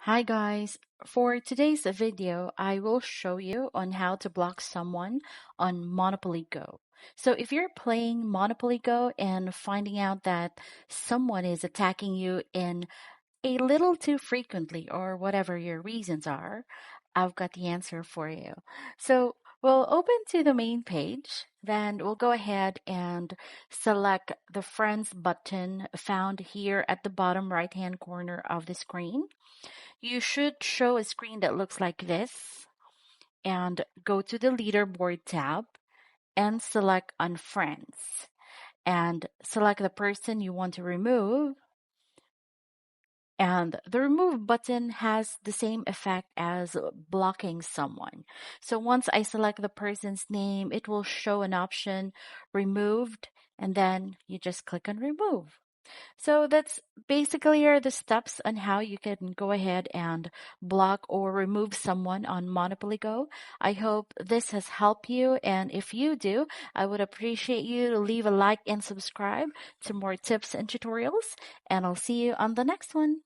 Hi guys, for today's video, I will show you on how to block someone on Monopoly Go. So if you're playing Monopoly Go and finding out that someone is attacking you in a little too frequently or whatever your reasons are, I've got the answer for you. So we'll open to the main page, then we'll go ahead and select the friends button found here at the bottom right hand corner of the screen. You should show a screen that looks like this and go to the leaderboard tab and select on friends and select the person you want to remove. And the remove button has the same effect as blocking someone. So once I select the person's name, it will show an option removed, and then you just click on remove. So that's basically are the steps on how you can go ahead and block or remove someone on Monopoly Go. I hope this has helped you. And if you do, I would appreciate you to leave a like and subscribe to more tips and tutorials. And I'll see you on the next one.